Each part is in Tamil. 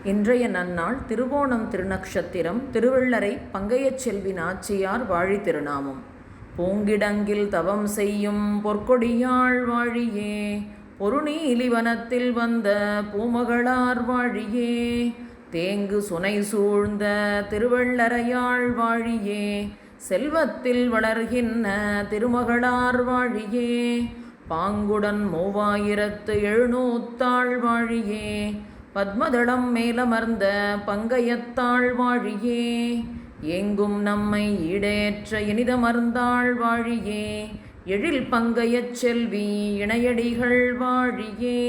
இன்றைய நன்னாள் திருவோணம் திருநக்ஷத்திரம். திருவள்ளரை பங்கையச் செல்வி நாச்சியார் வாழி திருநாமம். பூங்கிடங்கில் தவம் செய்யும் பொற்கொடியாள் வாழியே, பொருநீலிவனத்தில் வந்த பூமகளார் வாழியே, தேங்கு சுனை சூழ்ந்த திருவள்ளரையாள் வாழியே, செல்வத்தில் வளர்கின்ற திருமகளார் வாழியே, பாங்குடன் 3700 வாழியே, பத்மதளம் மேலமர்ந்த பங்கையத்தாள் வாழியே, எங்கும் நம்மை ஈடேற்ற இனிதமர்ந்தாள் வாழியே, எழில் பங்கையச் செல்வி இணையடிகள் வாழியே.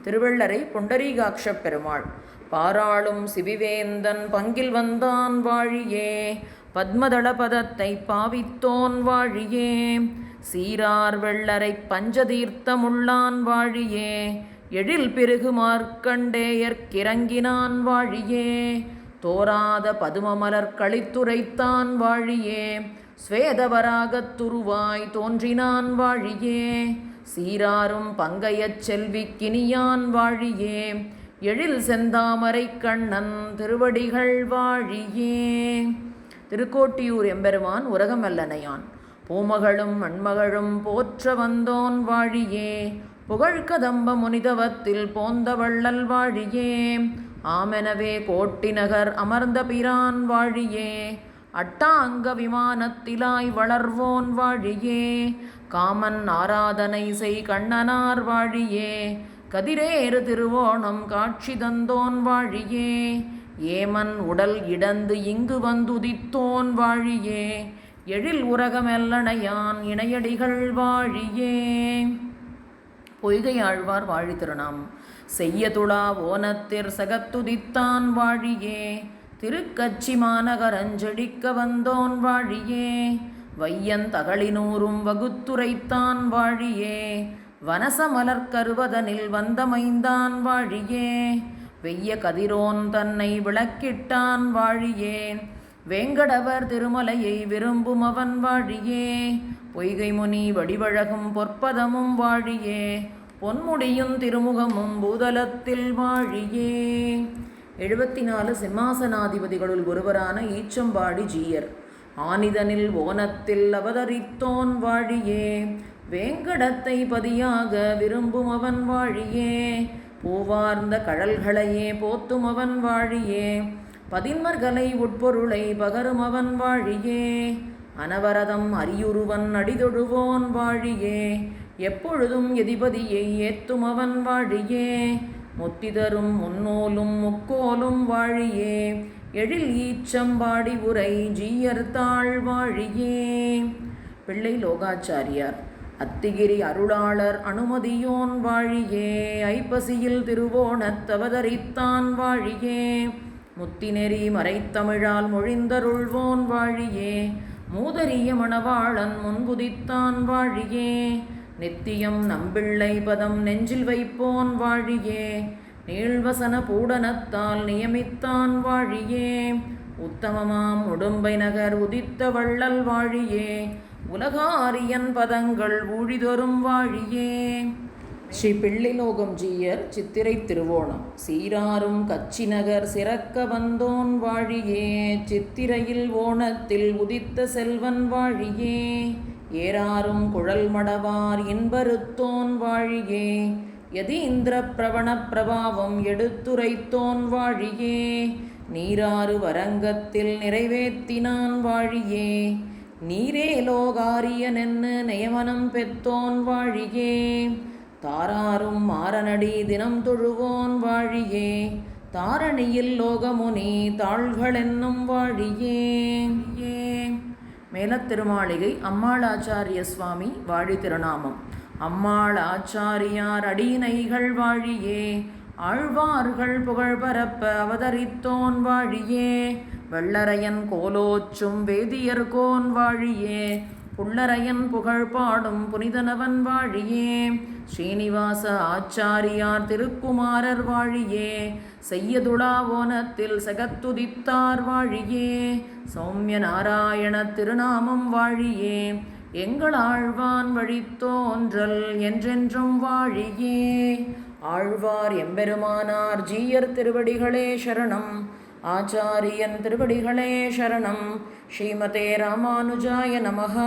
திருவள்ளரை புண்டரீகாட்சப் பெருமாள். பாராளும் சிவிவேந்தன் பங்கில் வந்தான் வாழியே, பத்மதள பதத்தை பாவித்தோன் வாழியே, சீரார் வெள்ளரை பஞ்சதீர்த்தமுள்ளான் வாழியே, எழில் பிறகு மார்க்கண்டேயர்க்கிறங்கினான் வாழியே, தோராத பதுமமலர் களித்துரைத்தான் வாழியே, ஸ்வேதவராகத் துருவாய் தோன்றினான் வாழியே, சீராரும் பங்கையச் செல்விக்கினியான் வாழியே, எழில் செந்தாமரை கண்ணன் திருவடிகள் வாழியே. திருக்கோட்டியூர் எம்பெருமான் உரகமல்லனையான். பூமகளும் மண்மகளும் போற்ற வந்தோன் வாழியே, புகழ்கதம்ப முனிதவத்தில் போந்த வள்ளல் வாழியே, ஆமெனவே கோட்டிநகர் அமர்ந்த பிரான் வாழியே, அட்டாங்க விமானத்திலாய் வளர்வோன் வாழியே, காமன் ஆராதனை செய் கண்ணனார் வாழியே, கதிரேறு திருவோணம் காட்சி தந்தோன் வாழியே, ஏமன் உடல் இடந்து இங்கு வந்துதித்தோன் வாழியே, எழில் உரகமெல்லனையான் இணையடிகள் வாழியே. பொய்கை ஆழ்வார் வாழி திருநாமம். செய்யதுளா ஓனத்திற் சகத்துதித்தான் வாழியே, திருக்கச்சி மாநகரஞ்செழிக்க வந்தோன் வாழியே, வையன் தகளினூரும் வகுத்துரைத்தான் வாழியே, வனசமலர் கருவதனில் வந்தமைந்தான் வாழியே, வெய்ய கதிரோன் தன்னை விளக்கிட்டான் வாழியே, வேங்கடவர் திருமலையை விரும்பும் அவன் வாழியே, பொய்கை முனி வடிவழகும் பொற்பதமும் வாழியே, பொன்முடியும் திருமுகமும் பூதலத்தில் வாழியே. 74 சிம்மாசனாதிபதிகளுள் ஒருவரான ஈச்சம்பாடி ஜீயர். ஆனிதனில் ஓனத்தில் அவதரித்தோன் வாழியே, வேங்கடத்தை பதியாக விரும்பும் அவன் வாழியே, பூவார்ந்த கழல்களையே போத்தும் அவன் வாழியே, பதின்மர்களை உட்பொருளை பகரும் அவன் வாழியே, அனவரதம் அரியுருவன் அடிதொழுவோன் வாழியே, எப்பொழுதும் எதிபதியை ஏத்தும் அவன் வாழியே, முத்திதரும் முன்னோலும் முக்கோலும் வாழியே, எழில் ஈச்சம்பாடி உரை ஜீயர்த்தாள் வாழியே. பிள்ளை லோகாச்சாரியார். அத்திகிரி அருளாளர் அனுமதியோன் வாழியே, ஐப்பசியில் திருவோணத்தவதரித்தான் வாழியே, முத்திநெறி மறைத்தமிழால் மொழிந்தருள்வோன் வாழியே, மூதரிய மணவாளன் முன்புதித்தான் வாழியே, நித்தியம் நம்பிள்ளை பதம் நெஞ்சில் வைப்போன் வாழியே, நீள்வசன பூடனத்தால் நியமித்தான் வாழியே, உத்தமமாம் உடும்பை நகர் உதித்த வள்ளல் வாழியே, உலகாரியன் பதங்கள் ஊழிதொரும் வாழியே. ஸ்ரீ பிள்ளைலோகம் ஜீயர் சித்திரை திருவோணம். சீராரும் கச்சி நகர் சிறக்க வந்தோன் வாழியே, சித்திரையில் ஓணத்தில் உதித்த செல்வன் வாழியே, ஏராரும் குழல் மடவார் இன்பருத்தோன் வாழியே, யதீந்திர பிரவண பிரபாவம் எடுத்துரைத்தோன் வாழியே, நீராறு வரங்கத்தில் நிறைவேற்றினான் வாழியே, நீரே லோகாரியனென்னு நியமனம் பெற்றோன் வாழியே, தாராரும் மாறனடி தினம் தொழுவோன் வாழியே, தாரணியில் லோகமுனி தாள்களென்னும் வாழியே. மேலத்திருமாளிகை அம்மாளாச்சாரிய சுவாமி வாழி திருநாமம். அம்மாள் ஆச்சாரியார் அடியினைகள் வாழியே, ஆழ்வார்கள் புகழ் பரப்ப அவதரித்தோன் வாழியே, வெள்ளரையன் கோலோச்சும் வேதியர்கோன் வாழியே, புள்ளரையன் புகழ் பாடும் புனிதனவன் வாழியே, ஸ்ரீனிவாச ஆச்சாரியார் திருக்குமாரர் வாழியே, செய்யதுளா ஓனத்தில் சகத்துதித்தார் வாழியே, சௌமிய நாராயண திருநாமம் வாழியே, எங்கள் ஆழ்வான் வழித்தோன்றல் என்றென்றும் வாழியே. ஆழ்வார் எம்பெருமானார் ஜீயர் திருவடிகளே சரணம். ஆச்சாரியன் திருவடிகளே சரணம். ஸ்ரீமதே ராமானுஜாய நமஹ.